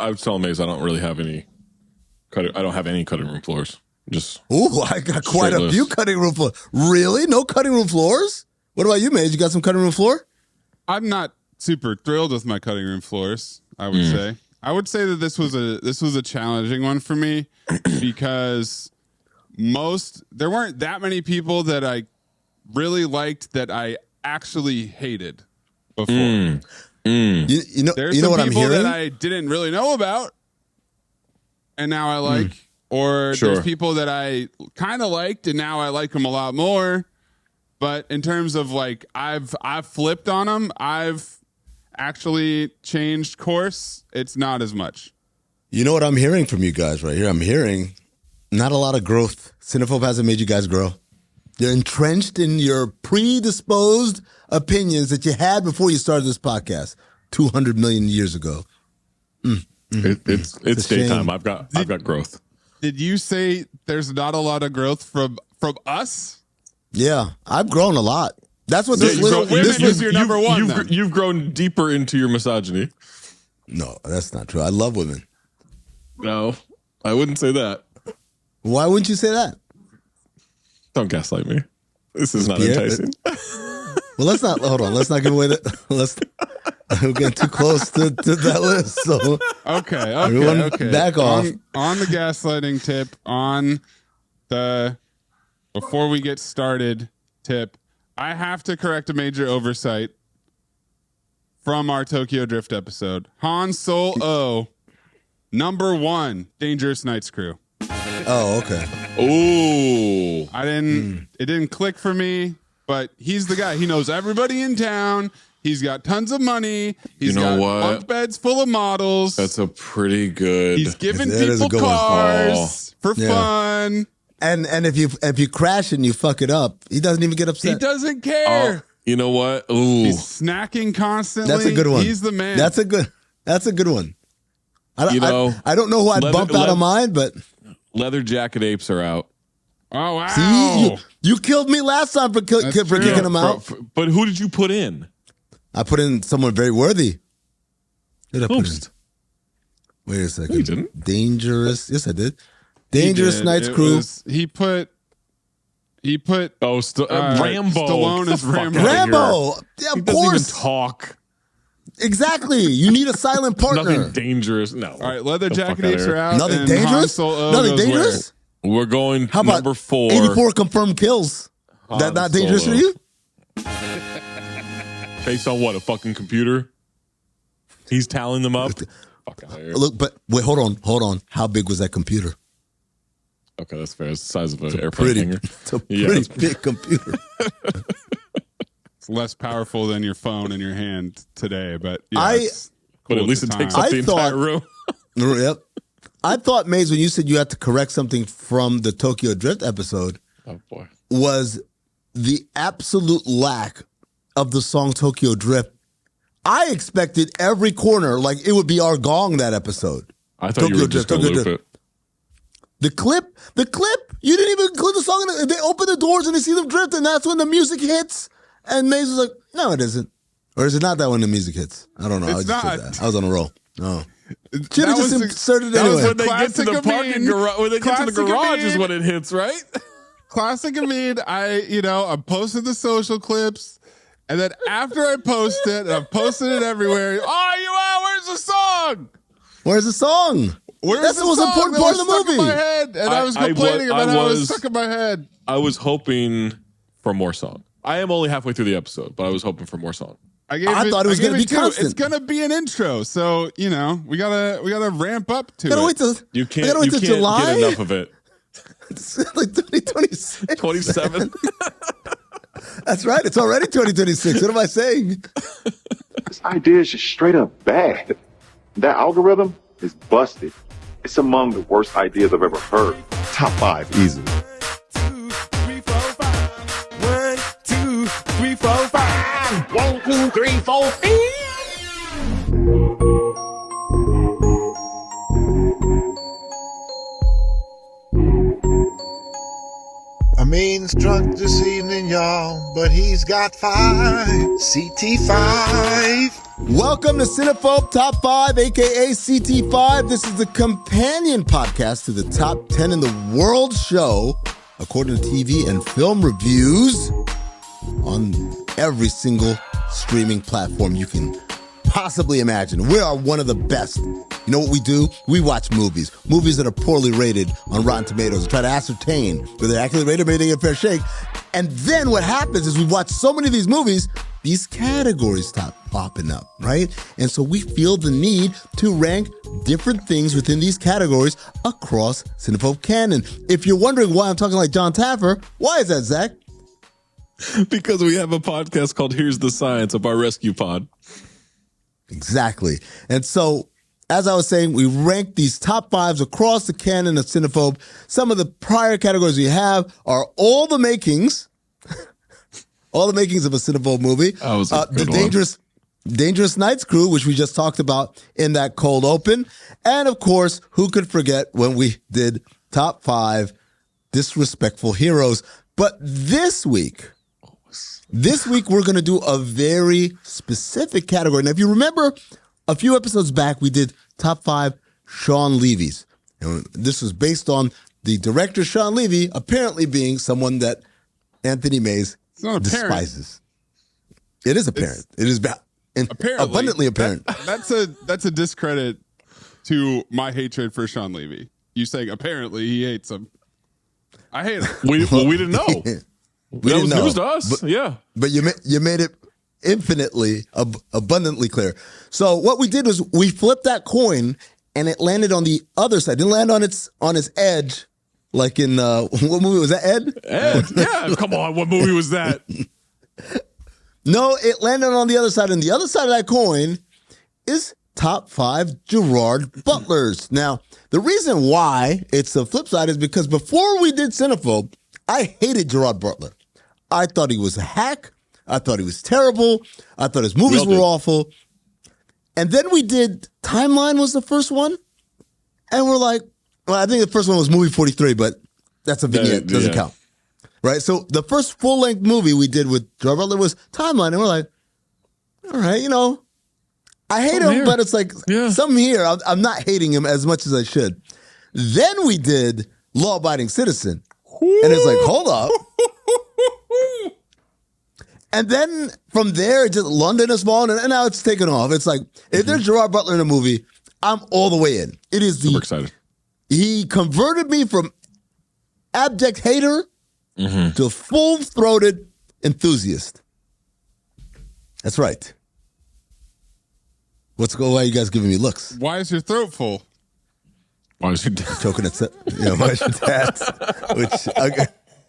I was telling Mayes I don't really have any cutting room floors. Just I got quite a few cutting room floors. Really? No cutting room floors? What about you, Mayes? You got some cutting room floor? I'm not super thrilled with my cutting room floors, I would say. I would say that this was a challenging one for me because there weren't that many people that I really liked that I actually hated before. You know what I'm hearing? that I didn't really know about, and now I like. Or there's people that I kind of liked, and now I like them a lot more. But in terms of like, I've flipped on them. I've actually changed course. It's not as much. You know what I'm hearing from you guys right here? I'm hearing not a lot of growth. Cinephobe hasn't made you guys grow. You're entrenched in your predisposed opinions that you had before you started this podcast 200 million years ago. It's daytime. I've got growth. Did you say there's not a lot of growth from us? Yeah, I've grown a lot. That's what this was your number one. You've grown deeper into your misogyny. No, that's not true. I love women. No, I wouldn't say that. Why wouldn't you say that? Don't gaslight me. This is not enticing. Well, let's not. Hold on. Let's not give away that. We're getting too close to that list. So okay. Back off. On the gaslighting tip, on the before we get started tip, I have to correct a major oversight from our Tokyo Drift episode. Han Solo, number 1, Dangerous Nights Crew. Oh, okay. Oh, It didn't click for me, but he's the guy. He knows everybody in town. He's got tons of money. He's got bunk beds full of models. That's a pretty good. He's giving people cars for fun. And if you crash and you fuck it up, he doesn't even get upset. He doesn't care. You know what? Ooh. He's snacking constantly. That's a good one. He's the man. That's a good one. I don't know who I'd bump out of mine, but leather jacket apes are out. Oh wow! See, you killed me last time for kicking him out. But who did you put in? I put in someone very worthy. Who did I put in? Wait a second. No, you didn't. Dangerous. Yes, I did. Dangerous Nights Crew. He put. Rambo. Stallone is Rambo. Rambo. Yeah, of course. Doesn't even talk. Exactly. You need a silent partner. Nothing dangerous. No. All right, leather jacket apes are out. Nothing dangerous. Nothing dangerous. We're going. How about number 4? 84 confirmed kills. That not dangerous for you? Based on what? A fucking computer? He's tallying them up. Fuck out of here. Look, but wait, hold on. How big was that computer? Okay, that's fair. It's the size of an airplane hanger. It's a pretty big computer. It's less powerful than your phone in your hand today, but but at least it takes up the entire room. Yep. I thought, Mayes, when you said you had to correct something from the Tokyo Drift episode, was the absolute lack of the song Tokyo Drift. I expected every corner, like it would be our gong that episode. I thought you were just going to loop it. The clip, you didn't even include the song. They open the doors and they see them drift, and that's when the music hits. And Mayes was like, no, it isn't. Or is it not that when the music hits? I don't know. I was on a roll. No. Should have just inserted it anyway. When they get to the parking garage, when they get to the garage is when it hits, right? Classic Amin. I posted the social clips, and then after I post it, and I've posted it everywhere. Where's the song? Where's the song? That's the most important part of the movie. In my head, and I was complaining about how it was stuck in my head. I was hoping for more song. I am only halfway through the episode, but I was hoping for more song. I thought it was going to be constant. It's going to be an intro, so we gotta ramp up to it. You can't July? Get enough of it. It's like 2026. 27. That's right. It's already 2026. What am I saying? This idea is just straight up bad. That algorithm is busted. It's among the worst ideas I've ever heard. Top 5 easily. 1, 2, 3, 4, 5. 1, 2, 3, 4, 5. 1, 2, 3, 4, 5. Amin's drunk this evening, y'all, but he's got 5. CT5. Welcome to Cinephobe Top 5, aka CT5. This is the companion podcast to the Top 10 in the World show, according to TV and film reviews, on every single streaming platform you can possibly imagine. We are one of the best. You know what we do? We watch movies that are poorly rated on Rotten Tomatoes, and try to ascertain whether they're accurately rated, maybe they get a fair shake. And then what happens is we watch so many of these movies, these categories start popping up, right? And so we feel the need to rank different things within these categories across Cinephobe canon. If you're wondering why I'm talking like John Taffer, why is that, Zach? Because we have a podcast called Here's the Science of Our Rescue Pod. Exactly. And so, as I was saying, we rank these top fives across the canon of Cinephobe. Some of the prior categories we have are all the makings, all the makings of a Cinephobe movie. The Dangerous Nights crew, which we just talked about in that cold open. And of course, who could forget when we did top 5 disrespectful heroes. But this week, we're going to do a very specific category. Now, if you remember, a few episodes back, we did top 5 Sean Levy's. And this was based on the director, Sean Levy, apparently being someone that Anthony Mayes despises. It is apparent. It is abundantly apparent. That's a discredit to my hatred for Sean Levy. You saying apparently he hates him. I hate him. We didn't know. That was news to us. But you made it infinitely, abundantly clear. So what we did was we flipped that coin and it landed on the other side. It didn't land on its edge, like in what movie was that? Ed? Yeah. Come on, what movie was that? No, it landed on the other side, and the other side of that coin is top 5 Gerard Butlers. Now, the reason why it's the flip side is because before we did Cinephobe, I hated Gerard Butler. I thought he was a hack. I thought he was terrible. I thought his movies were awful. And then we did Timeline was the first one. And we're like, well, I think the first one was movie 43, but that's a vignette. Doesn't count. Right? So the first full-length movie we did with Gerard Butler was Timeline. And we're like, all right, I hate him, but it's like something here. I'm not hating him as much as I should. Then we did Law Abiding Citizen. And it's like, hold up. And then from there, just London is small, and now it's taken off. It's like, if there's Gerard Butler in a movie, I'm all the way in. It is super excited. He converted me from abject hater to full-throated enthusiast. That's right. Why are you guys giving me looks? Why is your throat full? Why is your dad choking at why is your dad? Which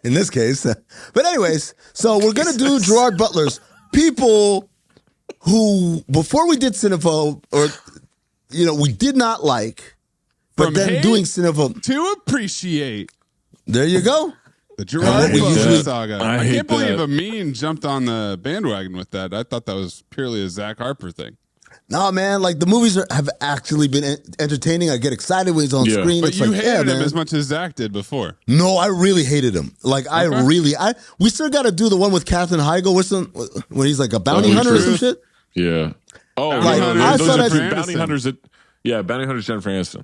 in this case, but anyways, so we're gonna do Gerard Butler's people who before we did Cinephobe, or we did not like, but From then doing Cinephobe to appreciate. There you go. The Gerard Butler saga. I can't believe that. Amin jumped on the bandwagon with that. I thought that was purely a Zach Harper thing. No, man, like the movies have actually been entertaining. I get excited when he's on screen. But it's you like, hated him as much as Zach did before. No, I really hated him. Like, we still got to do the one with Katherine Heigl, when he's like a bounty hunter or some shit. Yeah. Oh, Bounty Hunters. Bounty Hunters, Jennifer Aniston.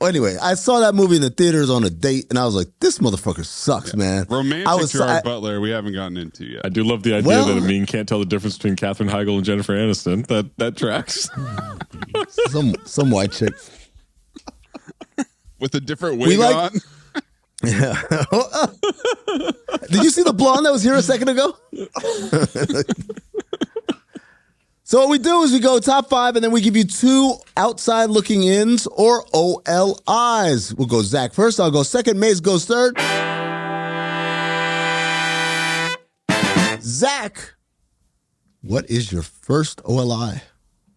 Well, anyway, I saw that movie in the theaters on a date, and I was like, this motherfucker sucks, man. Romantic Gerard Butler, we haven't gotten into yet. I do love the idea that Amin can't tell the difference between Katherine Heigl and Jennifer Aniston. That tracks. some white chick. With a different wig on. Yeah. Did you see the blonde that was here a second ago? So what we do is we go top 5, and then we give you 2 outside looking ins or OLIs. We'll go Zach first. I'll go second. Mays goes third. Zach, what is your first OLI?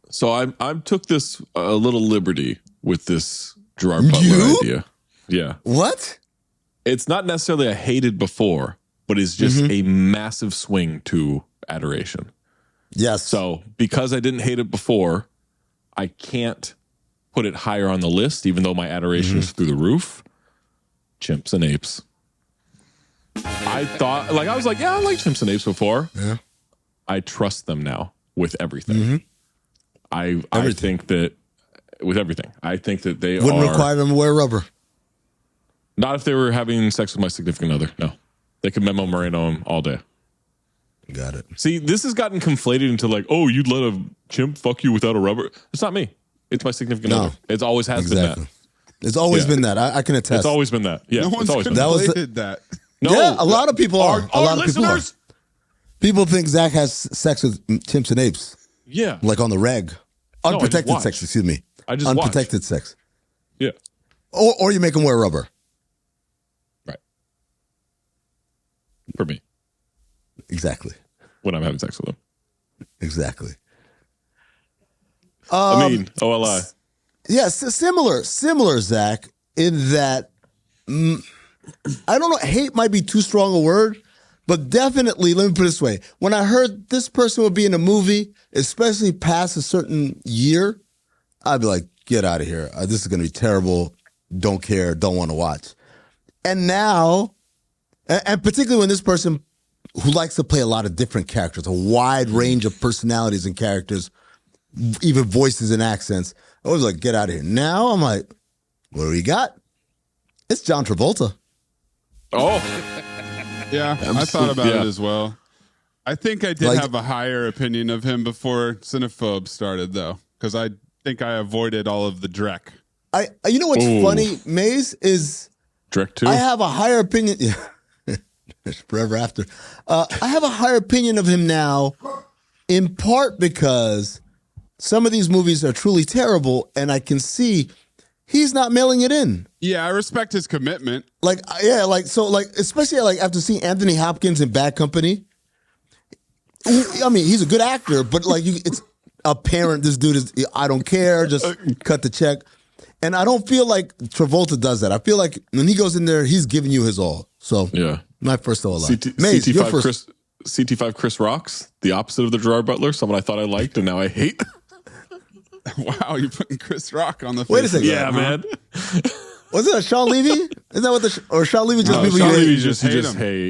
So I took this a little liberty with this Gerard Butler idea. Yeah. What? It's not necessarily a hated before, but it's just a massive swing to adoration. Yes. So because I didn't hate it before, I can't put it higher on the list, even though my adoration is through the roof. Chimps and Apes. I thought, I was like, yeah, I liked Chimps and Apes before. Yeah. I trust them now with everything. I think that with everything, I think that they wouldn't require them to wear rubber. Not if they were having sex with my significant other. No, they could Memo Moreno him all day. Got it. See, this has gotten conflated into like, oh, you'd let a chimp fuck you without a rubber. It's not me. It's my significant other. It always has been that. It's always been that. I can attest. It's always been that. Yeah, No one's it's always been conflated that. No, yeah, a lot of people are. A lot of people are. listeners. People think Zach has sex with chimps and apes. Yeah. Like on the reg. Unprotected sex, excuse me. I just Unprotected sex. Yeah. Or you make them wear rubber. Right. For me. Exactly. When I'm having sex with them. Exactly. OLI. Yes, similar, Zach, in that, I don't know, hate might be too strong a word, but definitely, let me put it this way. When I heard this person would be in a movie, especially past a certain year, I'd be like, get out of here. This is going to be terrible. Don't care. Don't want to watch. And now, and particularly when this person who likes to play a lot of different characters, a wide range of personalities and characters, even voices and accents, I was like, get out of here. Now I'm like, what do we got? It's John Travolta. Oh. Yeah, I thought about it as well. I think I did have a higher opinion of him before Cinephobe started, though, because I think I avoided all of the Drek. You know what's funny, Maze, is Drek 2? I have a higher opinion. Yeah. Forever after. I have a higher opinion of him now, in part because some of these movies are truly terrible, and I can see he's not mailing it in. Yeah, I respect his commitment. Especially after seeing Anthony Hopkins in Bad Company. I mean, he's a good actor, but it's apparent this dude is, I don't care, just cut the check. And I don't feel like Travolta does that. I feel like when he goes in there, he's giving you his all. So, my first OLI. Maze, your first. CT5 Chris Rocks, the opposite of the Gerard Butler, someone I thought I liked and now I hate. Wow, you're putting Chris Rock on the Wait a second. Yeah, man. Was it a Sean Levy? Is that what or Sean Levy just people Sean you Levy hate?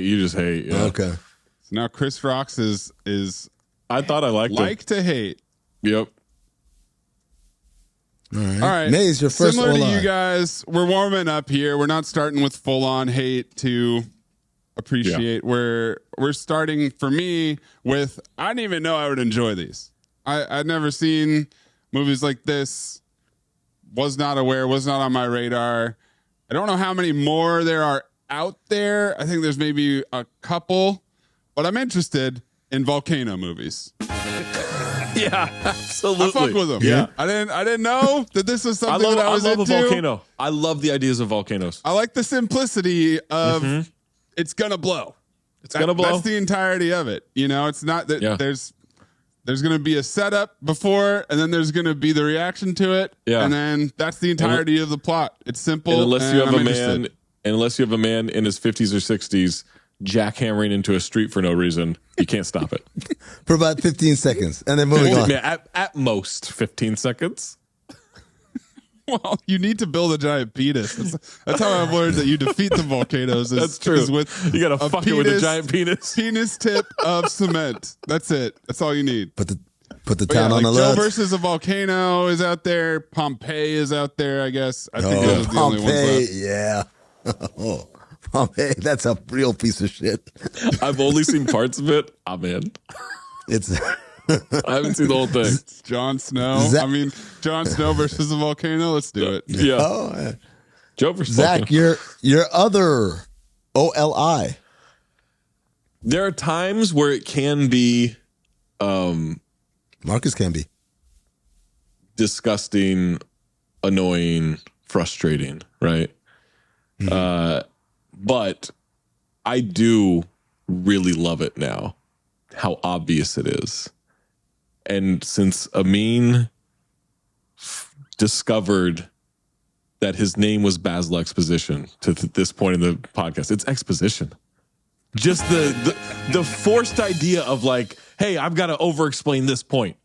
You just hate. Yeah. Okay. So now Chris Rocks is I thought I liked him. To hate. Yep. All right. Maze, your first Similar OLI. to you guys, we're warming up here. We're not starting with full on hate to appreciate. We're starting for me with I didn't even know I would enjoy these. I'd never seen movies like this. Was not aware, was not on my radar. I don't know how many more there are out there. I think there's maybe a couple, but I'm interested in volcano movies. Yeah, absolutely. I fuck with them. Yeah. I didn't know that this was something that I was love into. a volcano. I love the ideas of volcanoes. I like the simplicity of it's gonna blow. It's gonna blow. That's the entirety of it. You know, it's not that there's gonna be a setup before, and then there's gonna be the reaction to it. Yeah. And then that's the entirety of the plot. It's simple. And unless you have I'm a man in his 50s or 60s jackhammering into a street for no reason, you can't stop it. For about 15 seconds, and then moving on. At most 15 seconds. Well, you need to build a giant penis. That's how I've learned that you defeat the volcanoes. That's true. You got to fuck it with a giant penis. Penis tip of cement. That's it. That's all you need. Put the town on the Joe list. versus a volcano is out there. Pompeii is out there, I guess. I think those are the only ones left. Yeah. Oh, Pompeii, that's a real piece of shit. I've only seen parts of it. I'm in. I haven't seen the whole thing. It's Jon Snow. Jon Snow versus a volcano. Let's do it. Yeah. Oh, yeah. Joe versus Zach, volcano. your other OLI. There are times where it can be Marcus can be disgusting, annoying, frustrating, right? But I do really love it now, how obvious it is. And since Amin discovered that his name was Basil Exposition to this point in the podcast, it's exposition. Just the forced idea of like, hey, I've got to over-explain this point.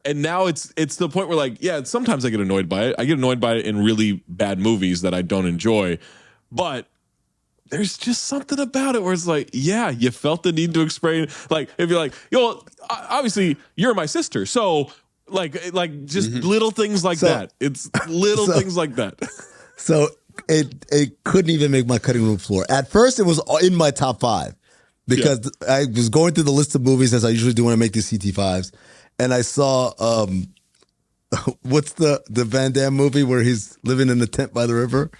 And now it's the point where like, yeah, sometimes I get annoyed by it. I get annoyed by it in really bad movies that I don't enjoy. But there's just something about it where it's like, yeah, you felt the need to explain. Like, if you're like, obviously you're my sister. So Like just little things like that. It's little things like that. So it couldn't even make my cutting room floor. At first, it was in my top 5 because I was going through the list of movies as I usually do when I make these CT5s, and I saw what's the Van Damme movie where he's living in a tent by the river?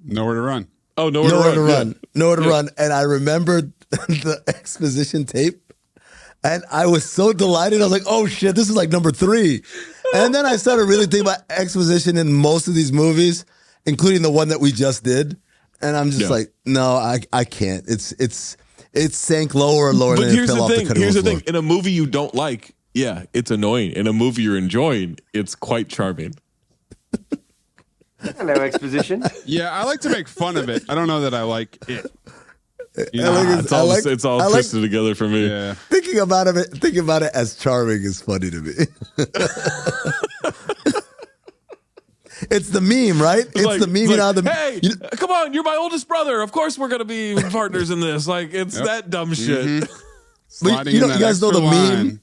Nowhere to Run. Oh, Nowhere to Run. Nowhere to Run. And I remembered the exposition tape, and I was so delighted. I was like, "Oh shit, this is like number 3." And then I started really thinking about exposition in most of these movies, including the one that we just did. And I'm just like, no, I can't. It sank lower and lower. But than here's it fell the off thing. the cutting Here's the room thing. In a movie you don't like, it's annoying. In a movie you're enjoying, it's quite charming. Hello, exposition. Yeah, I like to make fun of it. I don't know that I like it. It's all twisted together for me. Yeah. Thinking about it as charming is funny to me. It's the meme, right? It's the meme. Hey, come on, you're my oldest brother. Of course we're going to be partners in this. Like, it's that dumb shit. But you guys know the meme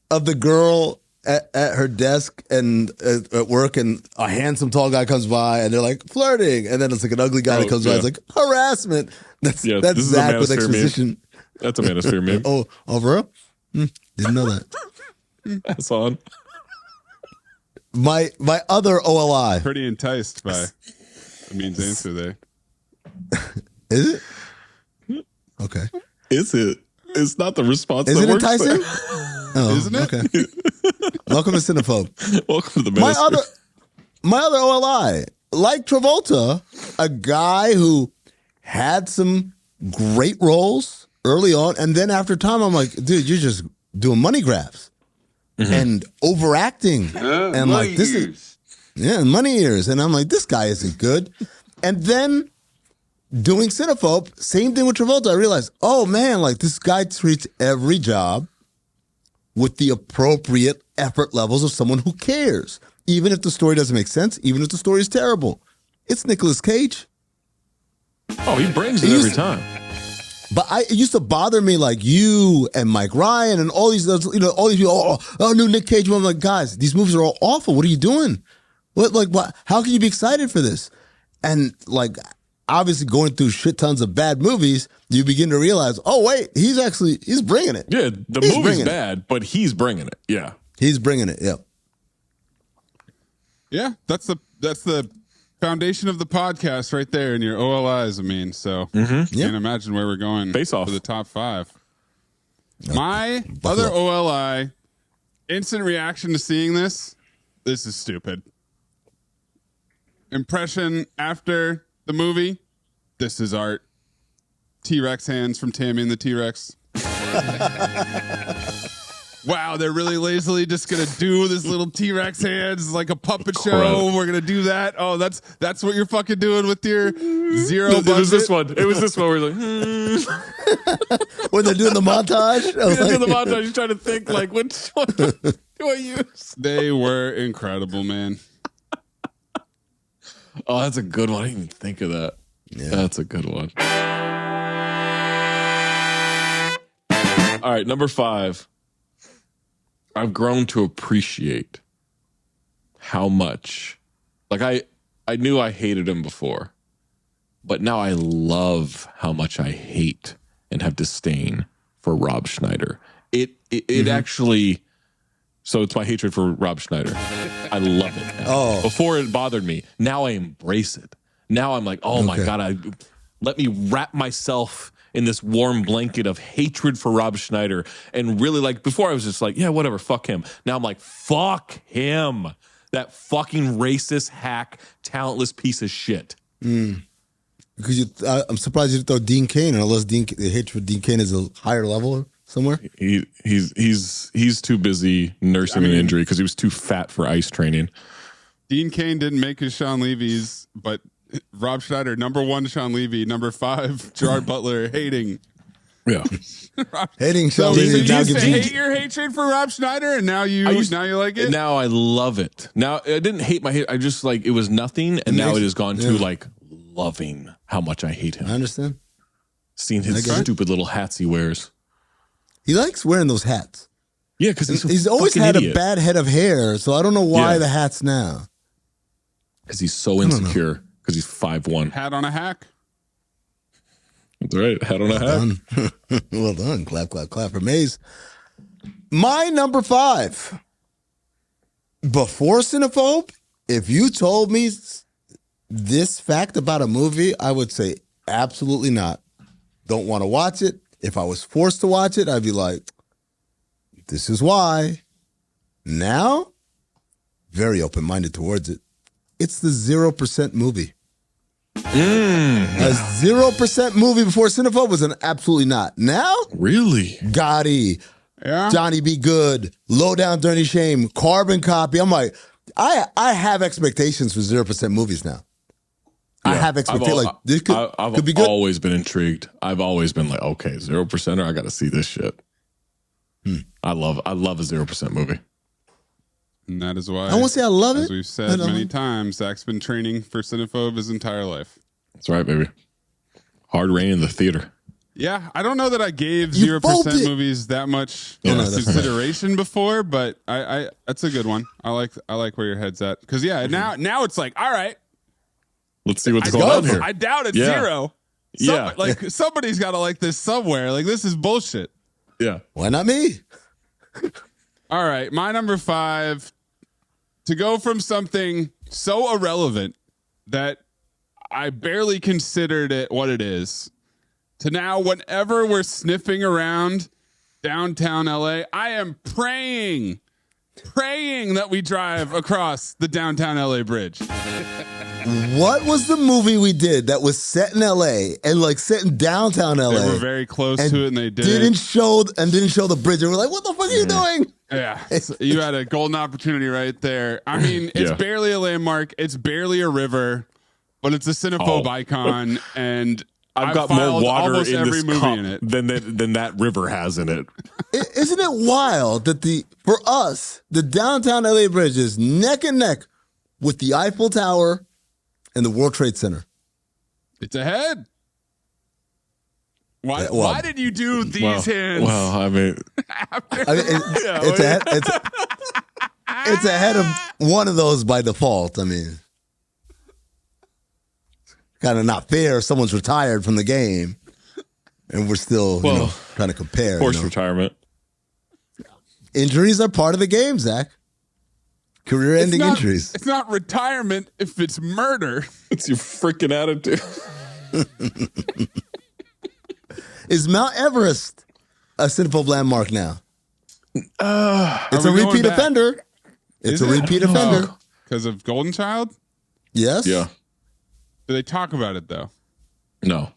of the girl at her desk and at work, and a handsome tall guy comes by, and they're like flirting, and then it's like an ugly guy that comes by. It's like harassment. That's Zach with exposition. Meme. That's a Manosphere meme. Oh, for real? Didn't know that. That's on. My other OLI. Pretty enticed by Amin's answer there. Is it? Okay. Is it? It's not the response. Is that it works enticing? Isn't it? Okay. Welcome to Cinephobe. Welcome to the Manosphere. My other OLI, like Travolta, a guy who had some great roles early on, and then after time, I'm like, dude, you're just doing money grabs and overacting, and like this is money ears, and I'm like, this guy isn't good. And then doing Cinephobe, same thing with Travolta. I realized, oh man, like this guy treats every job with the appropriate effort levels of someone who cares, even if the story doesn't make sense, even if the story is terrible. It's Nicolas Cage. Oh, he brings it every time. But it used to bother me, like you and Mike Ryan and all these, all these people. Oh, new Nick Cage. I'm like, guys, these movies are all awful. What are you doing? What? How can you be excited for this? And like, obviously, going through shit tons of bad movies, you begin to realize, oh wait, he's bringing it. Yeah, the movie's bad, but he's bringing it. Yeah, he's bringing it. Yeah. Yeah, that's the foundation of the podcast right there in your OLIs, I mean. So can't imagine where we're going Face off. for the top 5. My other OLI, instant reaction to seeing this is stupid. Impression after the movie, this is art. T-Rex hands from Tammy and the T-Rex. Wow, they're really lazily just gonna do this little T-Rex hands like a puppet show. We're gonna do that. Oh, that's what you're fucking doing with your zero budget. It was this one. We're like, when they're doing the montage. Doing the montage, you're trying to think like, which one do I use? They were incredible, man. Oh, that's a good one. I didn't even think of that. Yeah. That's a good one. All right, number 5. I've grown to appreciate how much, like I knew I hated him before, but now I love how much I hate and have disdain for Rob Schneider. It actually, so it's my hatred for Rob Schneider. I love it now. Oh. Before it bothered me. Now I embrace it. Now I'm like, oh my God, let me wrap myself in this warm blanket of hatred for Rob Schneider. And really, like, before I was just like, yeah, whatever, fuck him. Now I'm like, fuck him. That fucking racist, hack, talentless piece of shit. Because I'm surprised you didn't throw Dean Cain, unless the hatred for Dean Cain is a higher level somewhere. He's too busy nursing an injury because he was too fat for ice training. Dean Cain didn't make his Sean Levy's, but Rob Schneider, number 1, Sean Levy, number 5, Gerard Butler, hating. Yeah. Hating Sean So Levy. you used to hate your hatred for Rob Schneider, and now you like it? Now I love it. Now, I didn't hate my hate. I just, like, it was nothing, and now it has gone to, like, loving how much I hate him. I understand. Seeing his stupid little hats he wears. He likes wearing those hats. Yeah, because he's always had a bad head of hair, so I don't know why the hat's now. Because he's so insecure. Because he's 5'1". Hat on a hack. That's right. Hat on a hack. Well done. Clap, clap, clap for Mayes. My number 5. Before Cinephobe, if you told me this fact about a movie, I would say absolutely not. Don't want to watch it. If I was forced to watch it, I'd be like, this is why. Now, very open-minded towards it. It's the 0% movie. A 0% movie before Cinephobe was an absolutely not. Now? Really? Gotti, Yeah. Johnny Be Good, Low Down Dirty Shame, Carbon Copy. I'm like, I have expectations for 0% movies now. I have expectations. Like, this could be good. I've always been intrigued. I've always been like, okay, 0%er, I got to see this shit. I love a 0% movie. And that is why I won't say I love it. As we've said many times, Zach's been training for Cinephobe his entire life. That's right, baby. Hard rain in the theater. Yeah, I don't know that I gave 0% movies that much consideration before, but I that's a good one. I like where your head's at. Because now it's like, all right, let's see what's going on here. I doubt it's 0. Like somebody's got to like this somewhere. Like this is bullshit. Yeah, why not me? All right, my number 5. To go from something so irrelevant that I barely considered it what it is, to now whenever we're sniffing around downtown LA, I am praying that we drive across the downtown LA bridge. What was the movie we did that was set in LA and like set in downtown LA? They were very close to it and they didn't show the bridge. And we're like, what the fuck are you doing? Yeah, so you had a golden opportunity right there. I mean, it's barely a landmark. It's barely a river, but it's a Cinephobe icon, and I've got more water in this cup than that river has in it. Isn't it wild that for us, the downtown LA bridge is neck and neck with the Eiffel Tower and the World Trade Center? It's ahead. Why did you do these hands? Well, I mean, it's ahead of one of those by default. I mean, kind of not fair. Someone's retired from the game, and we're still trying to compare. Forced retirement. Injuries are part of the game, Zach. Career-ending injuries. It's not retirement if it's murder. It's your freaking attitude. Is Mount Everest a Cinephobe landmark now? It's a repeat offender. It's a repeat offender. Because of Golden Child? Yes. Yeah. Do they talk about it, though? No.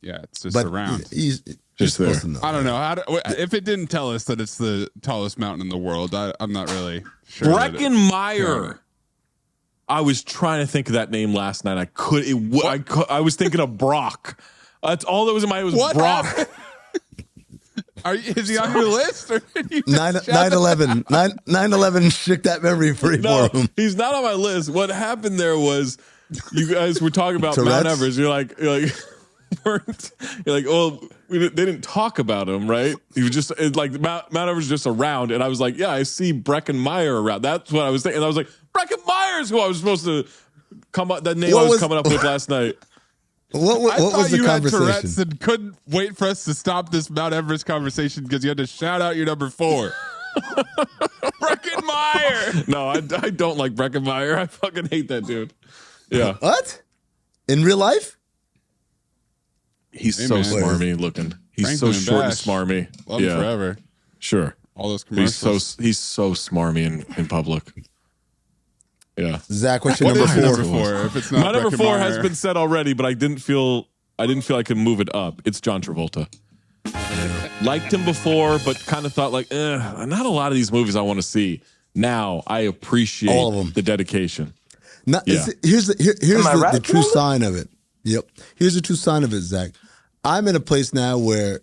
Yeah, it's just around. Just there. I don't know. If it didn't tell us that it's the tallest mountain in the world, I'm not really sure. Breckenmeyer. I was trying to think of that name last night. I was thinking of Brock. That's all that was in my head was Brock. Is he on your list? Or 9/11. 9/11 shook that mememory for him. He's not on my list. What happened there was you guys were talking about Mount Everest. You're like, well, they didn't talk about him, right? He was just like Mount Everest just around, and I was like, yeah, I see Breckenmeyer around. That's what I was thinking. And I was like, Breckenmeyer's who I was supposed to come up. That name I was coming up with last night. What was the conversation? Had Tourette's and couldn't wait for us to stop this Mount Everest conversation because you had to shout out your number 4. Breckenmeyer. No, I don't like Breckenmeyer. I fucking hate that dude. Yeah. What? In real life? He's so smarmy looking. He's so short and smarmy. Love him forever. Sure. All those commercials. He's so smarmy in public. Yeah. Zach, what's your number 4? If it's not my number 4 has been said already, but I didn't feel I could move it up. It's John Travolta. Liked him before, but kind of thought like, not a lot of these movies I want to see. Now I appreciate all of them. The dedication. Here's the true sign of it. Yep. Here's the true sign of it, Zach. I'm in a place now where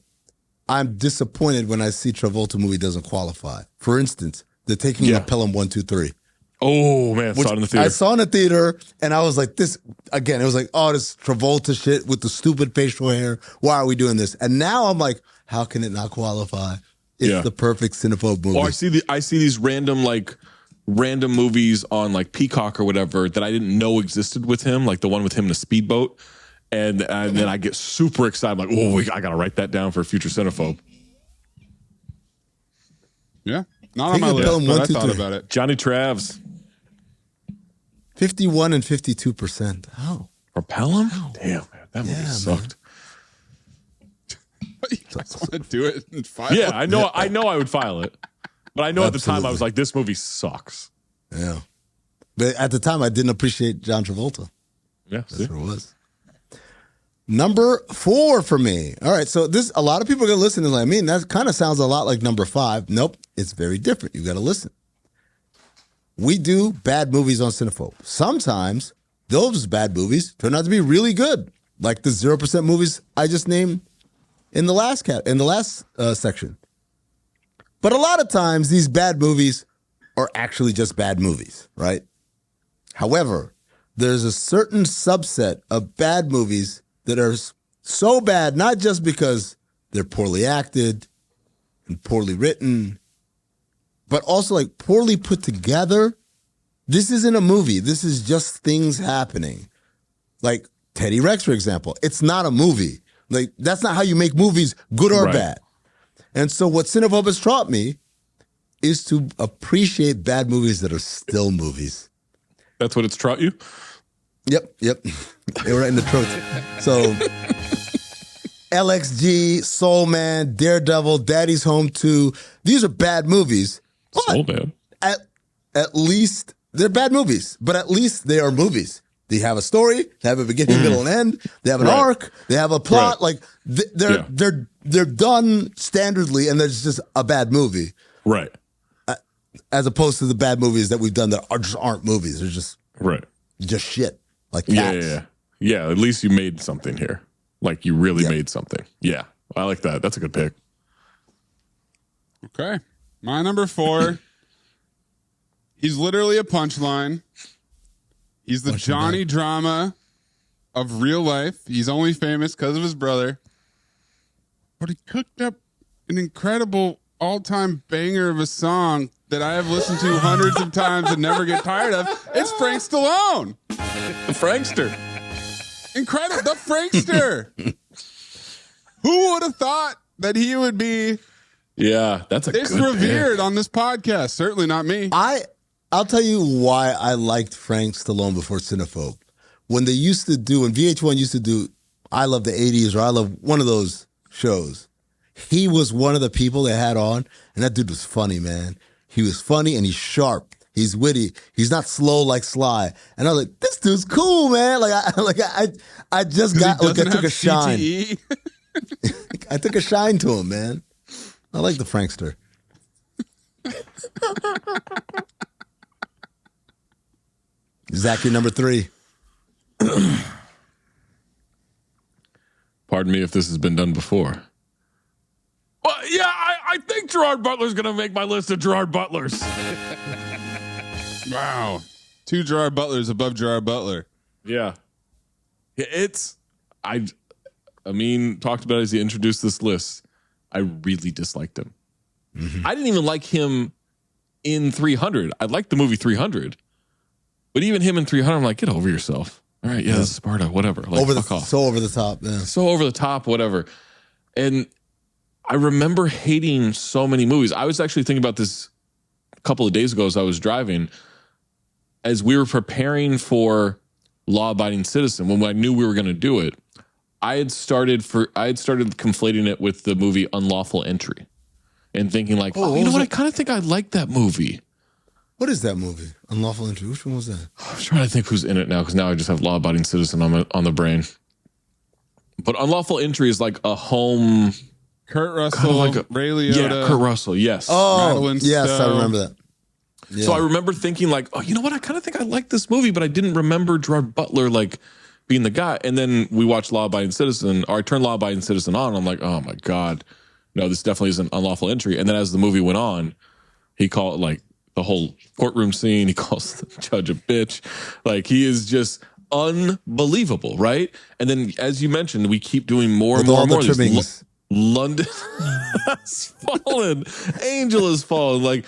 I'm disappointed when I see Travolta movie doesn't qualify. For instance, The Taking of Pelham 1, 2, 3. Oh man, saw it in the theater. I saw it in the theater, and I was like, this again. It was like, oh, this Travolta shit with the stupid facial hair. Why are we doing this? And now I'm like, how can it not qualify? It's the perfect Cinephobe movie. Or I see these random movies on like Peacock or whatever that I didn't know existed with him, like the one with him in a speedboat. And then I get super excited, like, oh, I got to write that down for a future Cinephobe. Yeah. Not on my list, but I thought about it. Johnny Travs. 51 and 52%. Oh. Propel him? Oh. Damn, man. That movie sucked. You guys want to do it and file it? Yeah, I know I would file it. But I know at the time I was like, this movie sucks. Yeah. But at the time, I didn't appreciate John Travolta. Yeah, that's what it was. Number 4 for me. All right, so a lot of people are going to listen and like, I mean, that kind of sounds a lot like number 5. Nope, it's very different. You got to listen. We do bad movies on Cinephobe. Sometimes those bad movies turn out to be really good, like the 0% movies I just named in the last section. But a lot of times these bad movies are actually just bad movies, right? However, there's a certain subset of bad movies that are so bad, not just because they're poorly acted and poorly written, but also like poorly put together. This isn't a movie. This is just things happening. Like Teddy Rex, for example. It's not a movie. Like, that's not how you make movies, good or bad. And so what Cinephobe has taught me is to appreciate bad movies that are still movies. That's what it's taught you? Yep. They were right in the throat. So LXG, Soul Man, Daredevil, Daddy's Home 2. These are bad movies. Soul Man. At least they're bad movies, but at least they are movies. They have a story, they have a beginning, middle, and end. They have an arc, they have a plot. Like they're done standardly, and there's just a bad movie. Right. As opposed to the bad movies that we've done that aren't movies. They're just shit. Like Cats. Yeah, at least you made something here. Like you really made something. Yeah. I like that. That's a good pick. Okay. My number 4. He's literally a punchline. He's the Johnny Drama of real life. He's only famous because of his brother. But he cooked up an incredible all-time banger of a song that I have listened to hundreds of times and never get tired of. It's Frank Stallone. The Frankster. Incredible. The Frankster. Who would have thought that he would be that's this revered on this podcast? Certainly not me. I'll tell you why I liked Frank Stallone before Cinephobe. When VH1 used to do I Love the 80s or I Love one of those shows, he was one of the people they had on, and that dude was funny, man. He was funny and he's sharp. He's witty. He's not slow like Sly. And I was like, this dude's cool, man. I just got I took a shine. I took a shine to him, man. I like the Frankster. Zach, your number 3. Pardon me if this has been done before. Well, yeah, I think Gerard Butler's going to make my list of Gerard Butlers. Wow. 2 Gerard Butlers above Gerard Butler. Yeah. Amin talked about it as he introduced this list. I really disliked him. Mm-hmm. I didn't even like him in 300. I liked the movie 300. But even him in 300, I'm like, get over yourself. All right, this is Sparta, whatever. Like, fuck off. So over the top, yeah. So over the top, whatever. And I remember hating so many movies. I was actually thinking about this a couple of days ago as I was driving. As we were preparing for Law Abiding Citizen, when I knew we were going to do it, I had started conflating it with the movie Unlawful Entry and thinking like, you know what? I kind of think I like that movie. What is that movie? Unlawful Entry. Which one was that? I'm trying to think who's in it now because now I just have Law Abiding Citizen on the brain. But Unlawful Entry is like a home. Kurt Russell, Ray Liotta. Yeah, Kurt Russell. Yes. Oh, Madeline yes, Stowe. I remember that. Yeah. So I remember thinking like, you know what? I kind of think I like this movie, but I didn't remember Gerard Butler like being the guy. And then we watched Law Abiding Citizen, or I turned Law Abiding Citizen on. And I'm like, oh my God, no, this definitely is an Unlawful Entry. And then as the movie went on, he called it like the whole courtroom scene. He calls the judge a bitch. Like he is just unbelievable, right? And then as you mentioned, we keep doing more and more and more. London has fallen. Angel has fallen. Like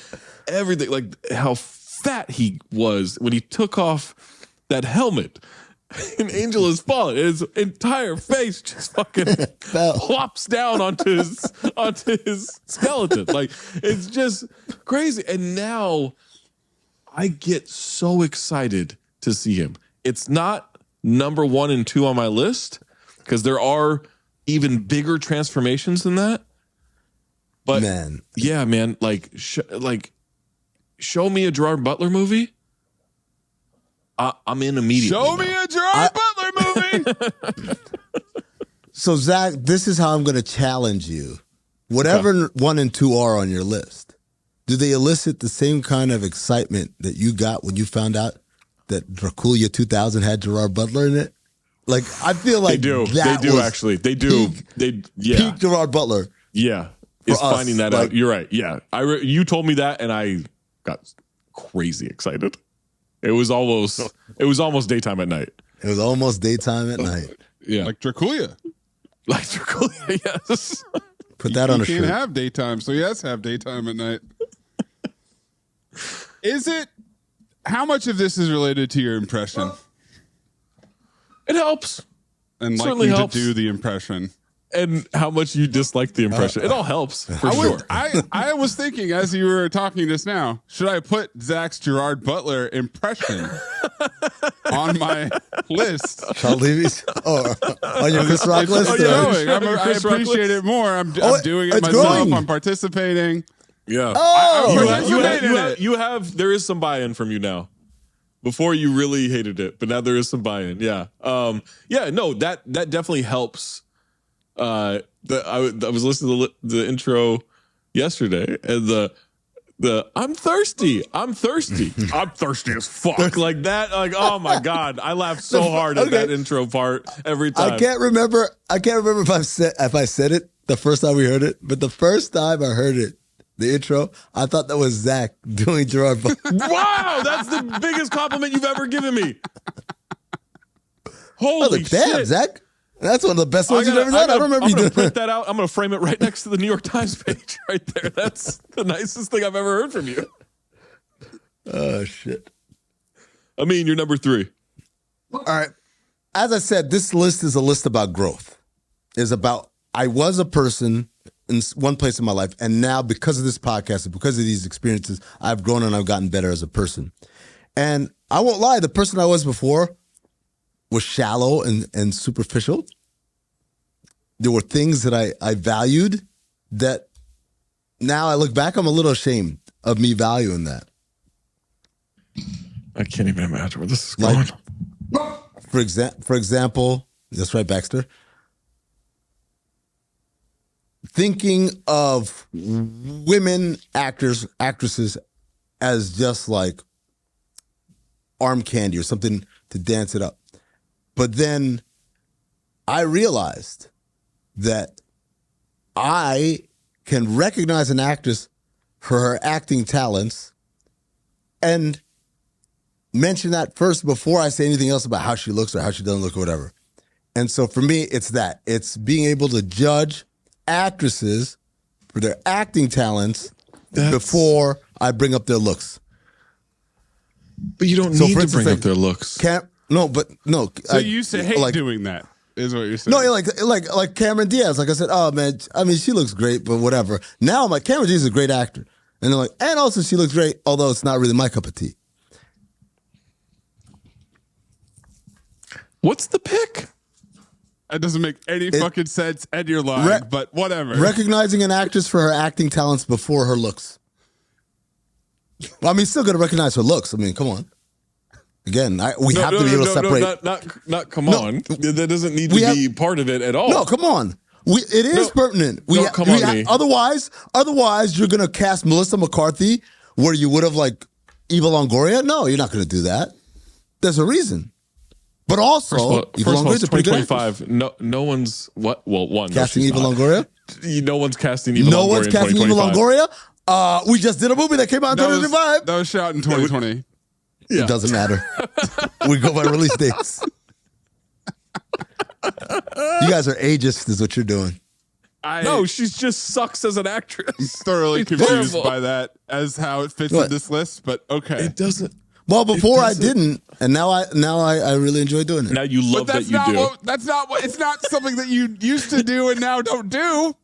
everything, like how fat he was when he took off that helmet. And Angel has fallen. His entire face just fucking plops down onto his skeleton. Like it's just crazy. And now I get so excited to see him. It's not number 1 and 2 on my list because there are even bigger transformations than that. But man, yeah, man, like show me a Gerard Butler movie. I'm in immediately. Show me a Gerard Butler movie. So Zach, this is how I'm going to challenge you. Whatever 1 and 2 are on your list, do they elicit the same kind of excitement that you got when you found out that Dracula 2000 had Gerard Butler in it? Like, I feel like they do actually. They do. Peak Gerard Butler. Yeah, is finding that out. You're right. Yeah, you told me that, and I got crazy excited. It was almost daytime at night. It was almost daytime at night. Yeah, like Dracula. Like Dracula. Yes. Put that on a shirt. You can't have daytime, so yes, have daytime at night. Is it? How much of this is related to your impression? It helps. And certainly like you helps. to do the impression. And how much you dislike the impression. It all helps, for sure. I was thinking as you were talking just now, should I put Zach's Gerard Butler impression on my list? Charles Levy's? Oh, on your Chris Rock list? I appreciate it more. I'm doing it myself. Growing. I'm participating. Yeah. Oh, you have there is some buy-in from you now. Before you really hated it, but now there is some buy-in. Yeah. No, that definitely helps. I was listening to the intro yesterday, and the I'm thirsty I'm thirsty as fuck, like that, like, oh my god, I laughed so hard at that intro part every time. I can't remember if I said it the first time we heard it, but the first time I heard it, the intro, I thought that was Zach doing Gerard Butler. Wow, that's the biggest compliment you've ever given me. Holy shit, damn, Zach. That's one of the best ones you've ever done. I don't remember you doing that. I'm going to print that out. I'm going to frame it right next to the New York Times page right there. That's the nicest thing I've ever heard from you. Oh, shit. I mean, you're number 3. All right. As I said, this list is a list about growth. It's about, I was a person in one place in my life, and now because of this podcast and because of these experiences, I've grown and I've gotten better as a person. And I won't lie, the person I was before was shallow and superficial. There were things that I valued that now I look back, I'm a little ashamed of me valuing that. I can't even imagine where this is going. For example, that's right, Baxter. Thinking of women actresses as just like arm candy or something to dance it up. But then I realized that I can recognize an actress for her acting talents and mention that first before I say anything else about how she looks or how she doesn't look or whatever. And so for me, it's that. It's being able to judge actresses for their acting talents before I bring up their looks. But you don't need to bring up their looks. So you say hate doing that, is what you're saying. No, like Cameron Diaz. Like I said, oh man, I mean, she looks great, but whatever. Now I'm like, Cameron Diaz is a great actor. And they're like, and also she looks great, although it's not really my cup of tea. What's the pick? That doesn't make any fucking sense, and you're lying, but whatever. Recognizing an actress for her acting talents before her looks. Well, I mean, still going to recognize her looks. I mean, come on. Again, we have to be able to separate. Not come on. That doesn't need to be part of it at all. No, come on. It is pertinent. Otherwise, you're going to cast Melissa McCarthy where you would have like Eva Longoria. No, you're not going to do that. There's a reason. But also, Eva Longoria's a pretty good actress. No one's casting Eva Longoria. No one's casting Eva Longoria. No one's casting Eva Longoria. We just did a movie that came out in 2025. That was shot in 2020. Yeah. It doesn't matter. We go by release dates. You guys are ageist, is what you're doing. No, she just sucks as an actress. I'm thoroughly confused by that as how it fits in this list, but okay. It doesn't. Well, before I didn't, and now I really enjoy doing it. Now you love that you do. That's not what. It's not something that you used to do and now don't do.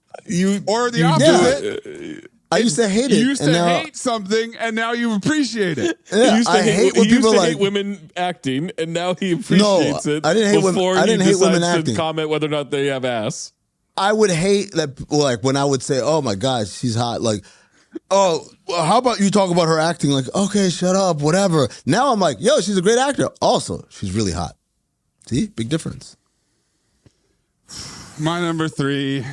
Or the you opposite. I used to hate it. You used to hate something, and now you appreciate it. Yeah, he used to hate when people like hate women acting, and now he appreciates it. I didn't hate women. I didn't hate women acting. Comment whether or not they have ass. I would hate that, like when I would say, "Oh my God, she's hot." Like, oh, well, how about you talk about her acting? Like, okay, shut up, whatever. Now I'm like, yo, she's a great actor. Also, she's really hot. See, big difference. My number 3.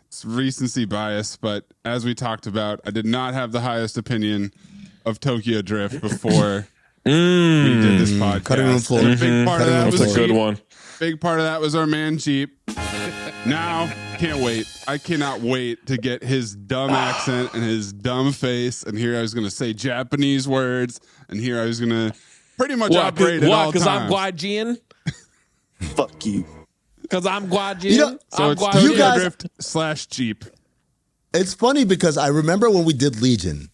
It's recency bias, but as we talked about, I did not have the highest opinion of Tokyo Drift before we did this podcast. Cutting room floor. And a big part of that was That's a good one. Big part of that was our man Jeep. Now, can't wait. I cannot wait to get his dumb accent and his dumb face. And here I was going to say Japanese words, and here I was going to pretty much operate at all times. Because I'm Guajian? Fuck you. Because I'm Guajian? You know, So it's Tokyo Drift / Jeep. It's funny because I remember when we did Legion,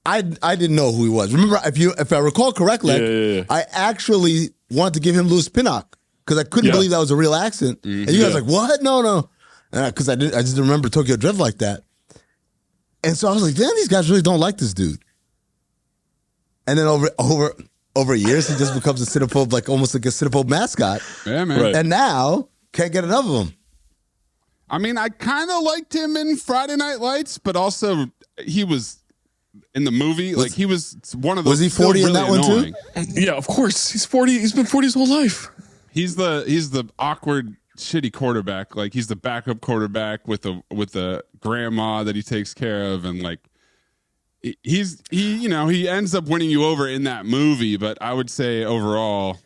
I didn't know who he was. Remember, if I recall correctly, I actually wanted to give him Louis Pinnock because I couldn't believe that was a real accent. And you guys were like, what? No. Because I just didn't remember Tokyo Drift like that. And so I was like, damn, these guys really don't like this dude. And then over years, he just becomes a Cinephobe, like almost like a Cinephobe mascot. Yeah, man. Right. And now, can't get enough of him. I mean, I kind of liked him in Friday Night Lights, but also he was in the movie. Like he was one of those. Was he 40 in that one too? Yeah, of course. He's 40. He's been 40 his whole life. He's the awkward, shitty quarterback. Like he's the backup quarterback with the grandma that he takes care of, and like he ends up winning you over in that movie. But I would say overall,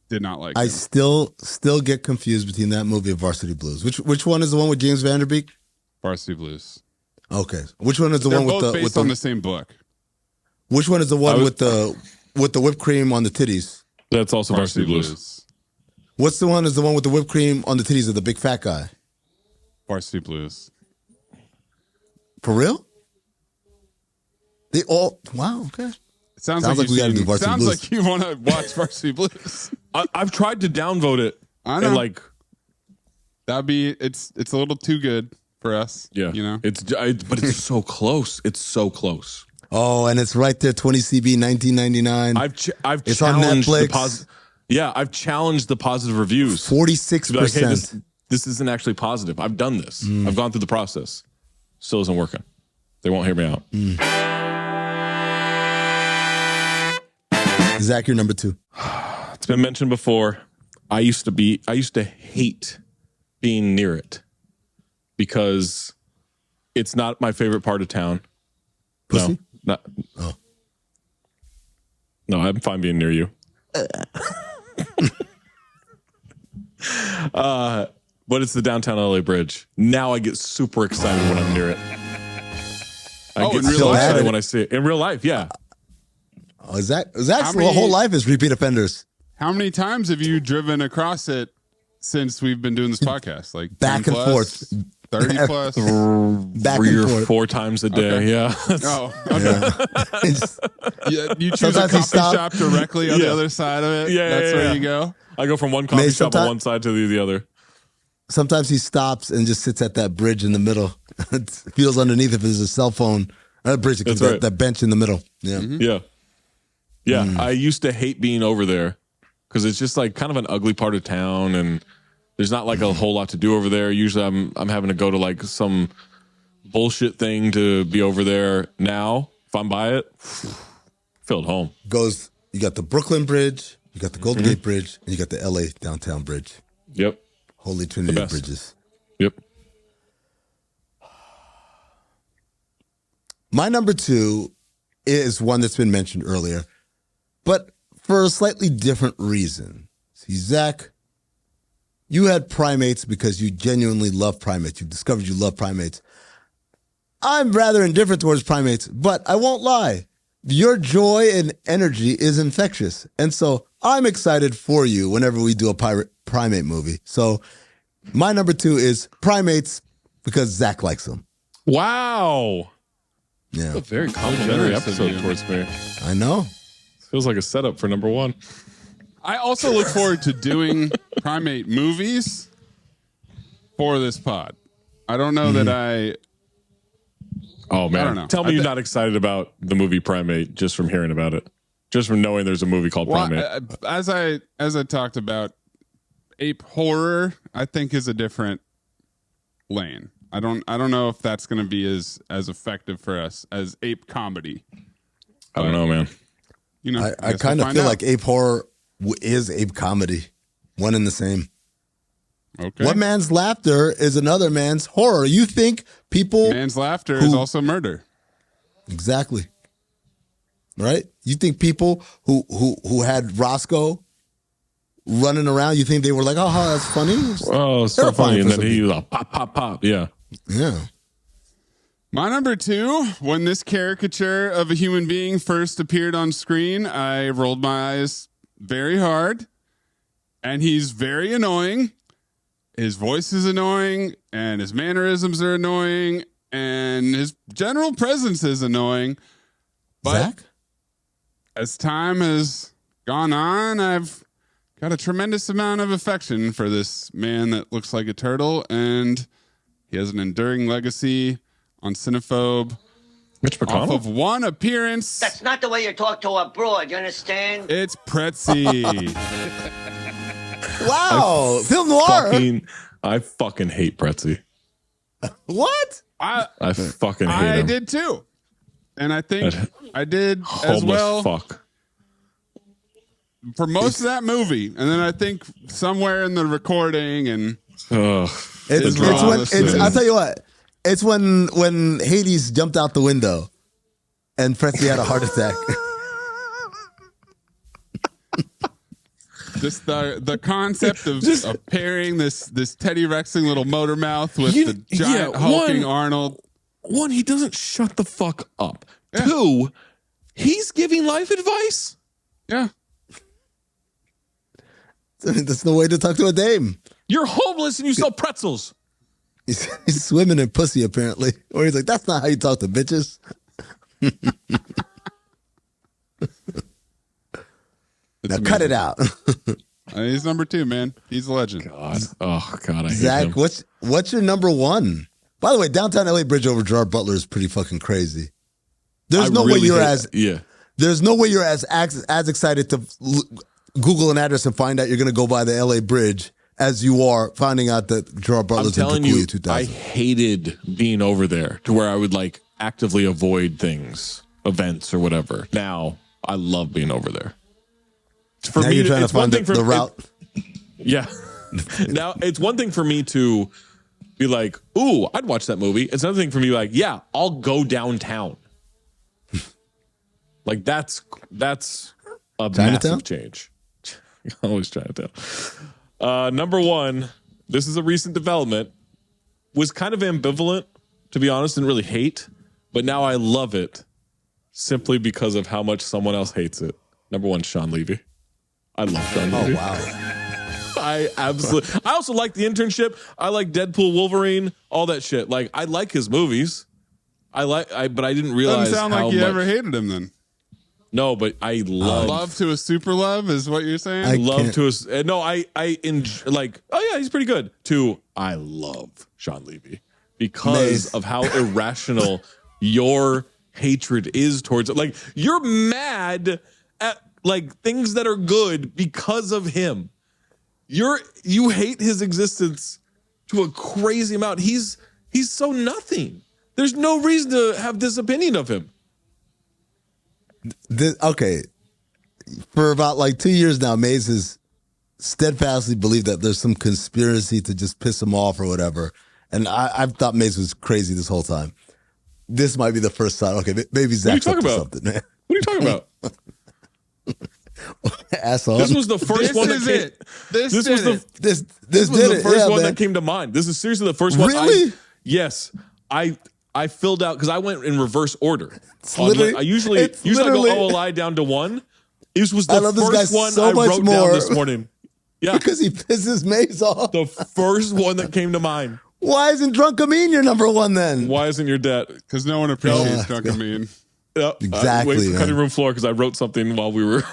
did not like. I him. still get confused between that movie and Varsity Blues. Which one is the one with James Vanderbeek? Varsity Blues. Okay. Which one is the They're one both with based on the same book. Which one is the one with the whipped cream on the titties? That's also Varsity Blues. What's the one is the one with the whipped cream on the titties of the big fat guy? Varsity Blues. For real? They all wow, okay. It sounds like we gotta do Varsity sounds Blues. like you want to watch Varsity Blues. I've tried to downvote it. I know. And like it's a little too good for us. Yeah, you know. But it's so close. It's so close. Oh, and it's right there, 20 CB, 1999. I've It's on challenged Netflix. I've challenged the positive reviews. 46%. Like, hey, this isn't actually positive. I've done this. I've gone through the process. Still isn't working. They won't hear me out. Zach, you're number 2. It's been mentioned before. I used to hate being near it because it's not my favorite part of town. Pussy? No, no, I'm fine being near you. But it's the downtown LA Bridge. Now I get super excited when I'm near it. I get in real so life? excited when I see it in real life. Yeah. Oh, Zach's whole life is repeat offenders. How many times have you driven across it since we've been doing this podcast? Like Back 10 and plus, forth. 30 plus? Back 3 and or forth. 4 times a day. Okay. Yeah. Oh, okay. Yeah, you choose a Sometimes he coffee stops. shop directly on the other side of it. Yeah, That's yeah, where yeah. you go. I go from one coffee May, shop on one side to the other. Sometimes he stops and just sits at that bridge in the middle. Feels underneath if there's a cell phone. Bridge, That's right. that bench in the middle. Yeah. Yeah. Yeah. I used to hate being over there because it's just like kind of an ugly part of town and there's not like a whole lot to do over there. Usually I'm having to go to like some bullshit thing to be over there. Now, if I'm by it, feel at home. You got the Brooklyn Bridge, you got the Golden Gate Bridge, and you got the LA Downtown Bridge. Yep. Holy Trinity of best. bridges. Yep. My number 2 is one that's been mentioned earlier, but for a slightly different reason. See, Zach, you had primates because you genuinely love primates. You discovered you love primates. I'm rather indifferent towards primates, but I won't lie. Your joy and energy is infectious. And so I'm excited for you whenever we do a primate movie. So My number 2 is Primates because Zach likes them. Wow. Yeah. A very complimentary episode towards me. I know. Feels like a setup for number 1. I also look forward to doing Primate movies for this pod. I don't know that I... Oh, man. I don't know. Tell me you're not excited about the movie Primate just from hearing about it. Just from knowing there's a movie called Primate. As I talked about, ape horror, I think, is a different lane. I don't know if that's going to be as effective for us as ape comedy. I don't know, man. You know, I kind of feel like ape horror is ape comedy. One and the same. Okay. One man's laughter is another man's horror. You think people... Man's laughter is also murder. Exactly. Right? You think people who had Roscoe running around, you think they were like, oh, that's funny? Oh, it's so funny. And then he was like, pop, pop, pop. Yeah. Yeah. My number 2, when this caricature of a human being first appeared on screen, I rolled my eyes very hard. And he's very annoying. His voice is annoying, and his mannerisms are annoying, and his general presence is annoying. But Zach? As time has gone on, I've got a tremendous amount of affection for this man that looks like a turtle, and he has an enduring legacy on Cinephobe. Mitch McConnell? Off of one appearance. That's not the way you talk to a broad, you understand? It's Pretzi. Wow. Film noir. I fucking hate Pretzi. What? I fucking hate him. I did too. And I think I did as Homeless well fuck. for most of that movie. And then I think somewhere in the recording and Ugh. It's when I'll tell you what. It's when Hades jumped out the window and Pretzi had a heart attack. just the concept of pairing this Teddy Rexing little motor mouth with the giant hulking Arnold. One, he doesn't shut the fuck up. Yeah. 2, he's giving life advice. Yeah. That's the way to talk to a dame. You're homeless and you sell pretzels. He's swimming in pussy, apparently. Or he's like, that's not how you talk to bitches. Now cut it out. He's number 2, man. He's a legend. God. Oh, God, I Zach, hate him. what's your number 1? By the way, downtown LA Bridge over Gerard Butler is pretty fucking crazy. There's no way you're as excited to Google an address and find out you're going to go by the LA Bridge as you are finding out that Gerard Butler's in Pacoima 2000. I hated being over there to where I would like actively avoid things, events or whatever. Now I love being over there. For now me, you're trying to find the route. Yeah. Now it's one thing for me to be like, ooh, I'd watch that movie. It's another thing for me to be like, yeah, I'll go downtown. Like that's a massive change. Always Chinatown. Number 1, this is a recent development. Was kind of ambivalent, to be honest, didn't really hate, but now I love it simply because of how much someone else hates it. Number 1, Sean Levy. I love Sean Levy. Oh, wow. I also like The Internship. I like Deadpool, Wolverine, all that shit. Like, I like his movies. But I didn't realize doesn't sound like you ever hated him then. No, but I love love to a super love is what you're saying. I enjoy, like, oh yeah, he's pretty good. I love Sean Levy because of how irrational your hatred is towards it. Like you're mad at like things that are good because of him. You hate his existence to a crazy amount. He's so nothing. There's no reason to have this opinion of him. Okay, for about like 2 years now, Mayes has steadfastly believed that there's some conspiracy to just piss him off or whatever. And I've thought Mayes was crazy this whole time. This might be the first time. Okay, maybe Zach's up to something, man. What are you talking about? Asshole. This was the first one that came. This was the first one that came to mind. This is seriously the first one. Really? Yes. I filled out because I went in reverse order. I usually go OLI down to 1. This was the first one I wrote down this morning. Yeah. Because he pisses Mayes off. The first one that came to mind. Why isn't Drunk Amin your number one then? Why isn't your dad? Because no one appreciates Drunk Amin. Yep. Exactly. Wait for cutting room floor because I wrote something while we were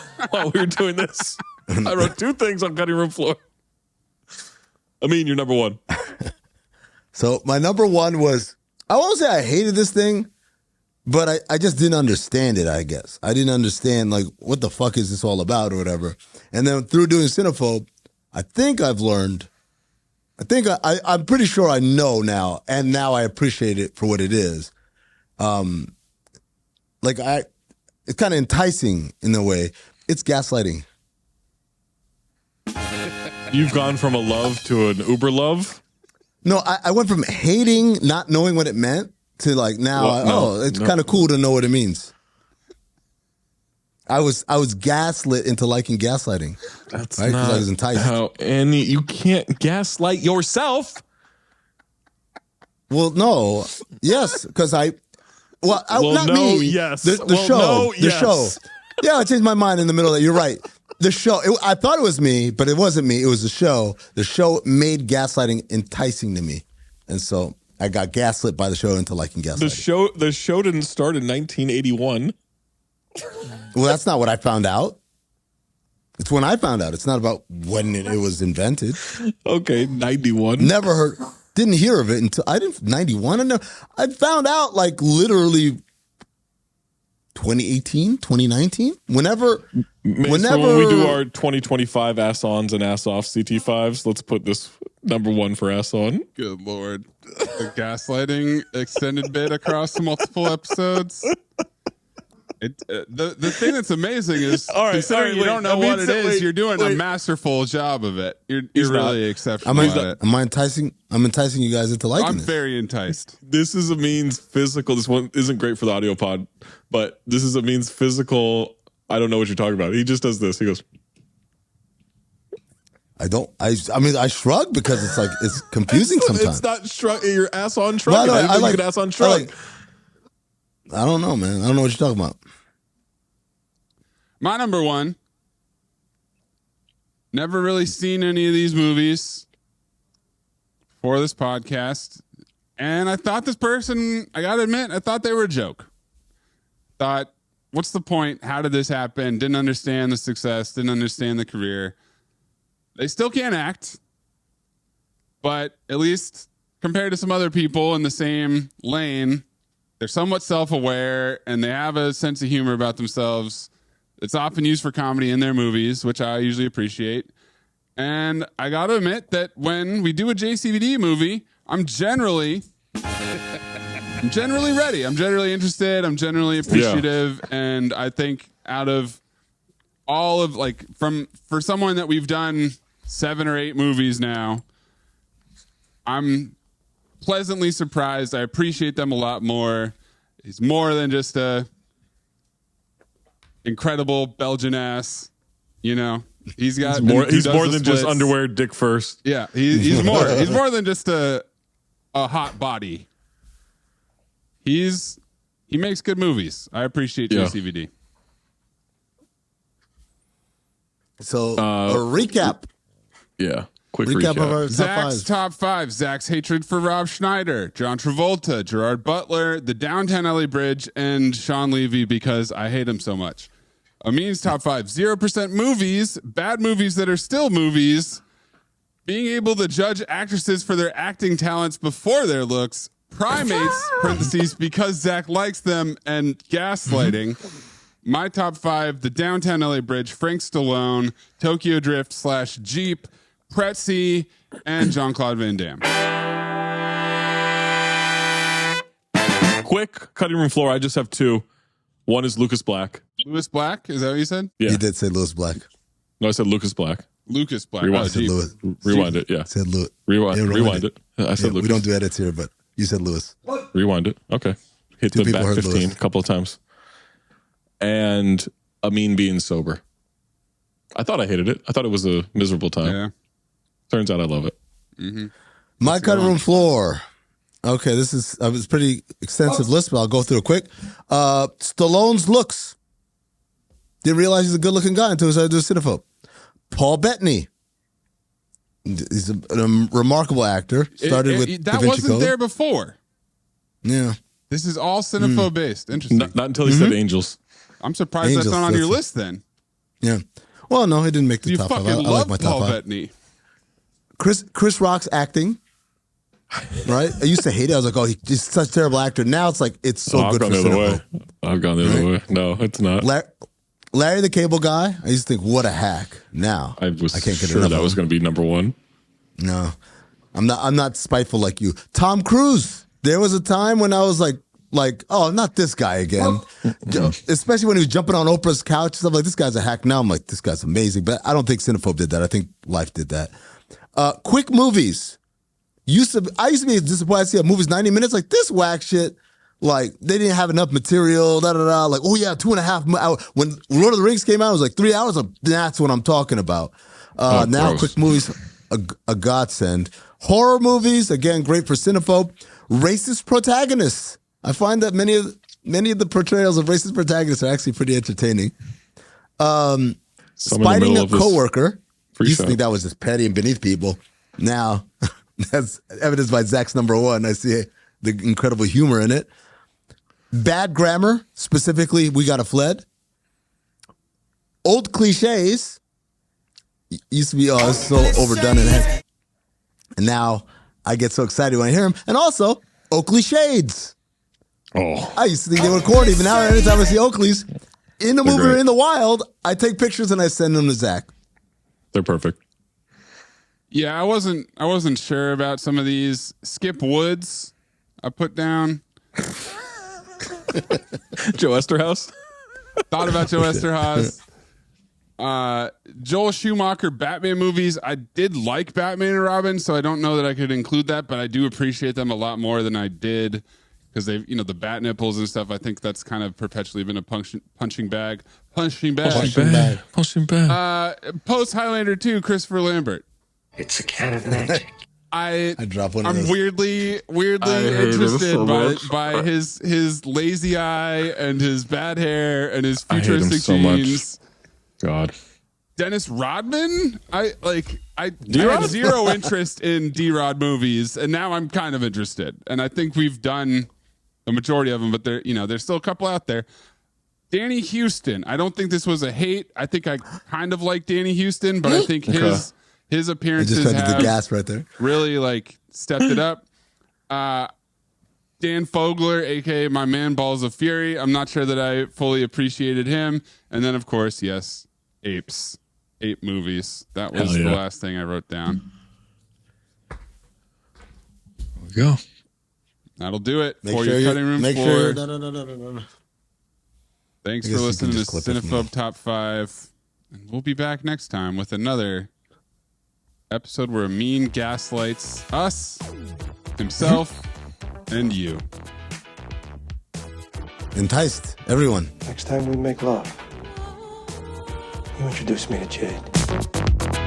doing this. I wrote 2 things on cutting room floor. Amin, you're number one. So my number one was, I won't say I hated this thing, but I just didn't understand it, I guess. I didn't understand, like, what the fuck is this all about or whatever. And then through doing Cinephobe, I think I've learned, I'm pretty sure I know now, and now I appreciate it for what it is. It's kind of enticing in a way. It's gaslighting. You've gone from a love to an uber love? No, I went from hating, not knowing what it meant, to like now, it's kind of cool to know what it means. I was gaslit into liking gaslighting. That's right? not I was enticed. And you can't gaslight yourself. Well, no. Yes, because not no, me. Yes. The show. No, the show. Yeah, I changed my mind in the middle of that. You're right. The show. I thought it was me, but it wasn't me. It was the show. The show made gaslighting enticing to me. And so I got gaslit by the show into liking gaslighting. The show didn't start in 1981. Well, that's not what I found out. It's when I found out. It's not about when it was invented. Okay, 91. Never heard, didn't hear of it until 91. I found out like literally 2018, 2019. Whenever when we do our 2025 ass-ons and ass-offs CT5s, let's put this number one for ass-on. Good Lord. The gaslighting extended bit across multiple episodes. The thing that's amazing is you don't know what it is. You're doing a masterful job of it. You're really exceptional at it. Am I enticing? I'm enticing you guys into liking I'm this. very enticed. This is Amin's physical. This one isn't great for the audio pod, but this is Amin's physical. I don't know what you're talking about. He just does this. He goes. I shrug because it's like it's confusing sometimes. It's not shrug. Your ass on shrug. No, I like ass on shrug. I don't know, man. I don't know what you're talking about. My number one. Never really seen any of these movies for this podcast. And I thought this person, I got to admit, I thought they were a joke. Thought, what's the point? How did this happen? Didn't understand the success. Didn't understand the career. They still can't act. But at least compared to some other people in the same lane, they're somewhat self-aware and they have a sense of humor about themselves. It's often used for comedy in their movies, which I usually appreciate. And I got to admit that when we do a JCVD movie, I'm generally ready. I'm generally interested. I'm generally appreciative. Yeah. And I think out of all of for someone that we've done 7 or 8 movies now, I'm pleasantly surprised. I appreciate them a lot more. He's more than just a incredible Belgian ass, He's more than just underwear, dick first. Yeah, he's more. He's more than just a hot body. He makes good movies. I appreciate JCVD. So a recap. Yeah, quick recap of our Zach's top 5. Zach's hatred for Rob Schneider, John Travolta, Gerard Butler, the Downtown LA Bridge, and Sean Levy because I hate him so much. Amin's top 5. 0% movies, bad movies that are still movies, being able to judge actresses for their acting talents before their looks, primates, parentheses, because Zach likes them, and gaslighting. My top 5, the Downtown LA Bridge, Frank Stallone, Tokyo Drift / Jeep, Pretzi, and Jean-Claude Van Damme. Quick cutting room floor. I just have 2. One is Lucas Black. Lucas Black? Is that what you said? Yeah. You did say Louis Black. No, I said Lucas Black. Lucas Black. Rewind, Rewind it. Yeah. Said Louis. Rewind it. I said Lucas. We don't do edits here, but you said Louis. Rewind it. Okay. Hit the back 15 a couple of times. And Amin being sober. I thought I hated it. I thought it was a miserable time. Yeah. Turns out I love it. Mm-hmm. My cutting room floor. Okay, this is a pretty extensive list, but I'll go through it quick. Stallone's looks. Didn't realize he's a good-looking guy until he started doing Cinephobe. Paul Bettany. He's a remarkable actor. Started with that Da Vinci wasn't Code. there before. Yeah. This is all Cinephobe based. Interesting. Not until he said Angels. I'm surprised Angels, that's not on your that's- list then. Yeah. Well, no, he didn't make the You top fucking five. I love like my Paul top five. Bettany. Chris Rock's acting, right? I used to hate it. I was like, oh, he's such a terrible actor. Now it's like, it's so good for Cinephobe. I've gone the other way. No, it's not. Larry the Cable Guy, I used to think, what a hack. Now, I was can't get sure enough that of was him. going to be number one. No, I'm not spiteful like you. Tom Cruise. There was a time when I was like, oh, not this guy again. Especially when he was jumping on Oprah's couch. I'm like, this guy's a hack. Now I'm like, this guy's amazing. But I don't think Cinephobe did that. I think Life did that. Quick movies. I used to be disappointed to see a movie's 90 minutes. Like, this whack shit. Like, they didn't have enough material. Like, oh yeah, 2.5 hours. When Lord of the Rings came out, it was like 3 hours. That's what I'm talking about. Now, gross. quick movies, a godsend. Horror movies, again, great for Cinephobe. Racist protagonists. I find that many of the portrayals of racist protagonists are actually pretty entertaining. Spiting a coworker. Used to think that was just petty and beneath people. Now, that's evidenced by Zach's number one. I see the incredible humor in it. Bad grammar, specifically, We Gotta Fled. Old cliches. Used to be so overdone and now I get so excited when I hear them. And also, Oakley Shades. Oh, I used to think they were corny, but now anytime I see Oakleys in the movie or in the wild, I take pictures and I send them to Zach. they're perfect. Yeah, I wasn't sure about some of these. Skip Woods, I put down. Joe Esterhaus. Thought about Joe Esterhaus. Joel Schumacher Batman movies. I did like Batman and Robin, so I don't know that I could include that, but I do appreciate them a lot more than I did because they've, the bat nipples and stuff. I think that's kind of perpetually been a punching bag. Post Highlander 2, Christopher Lambert. It's a can of magic. I drop one of I'm those. weirdly interested by his lazy eye and his bad hair and his futuristic jeans. God. Dennis Rodman? I had zero interest in D-Rod movies, and now I'm kind of interested. And I think we've done the majority of them, but there's still a couple out there. Danny Houston. I don't think this was a hate. I think I kind of like Danny Houston, but I think his appearances I just tried have the gas right there. really stepped it up. Dan Fogler, aka my man Balls of Fury. I'm not sure that I fully appreciated him. And then of course, yes, ape movies. That was the last thing I wrote down. There we go. That'll do it Make for sure your cutting room make floor. sure. No. Thanks I for guess you listening can to just clip it from Cinephobe Top 5. And we'll be back next time with another episode where Amin gaslights us, himself, and you. Enticed everyone. Next time we make love, you introduce me to Jade.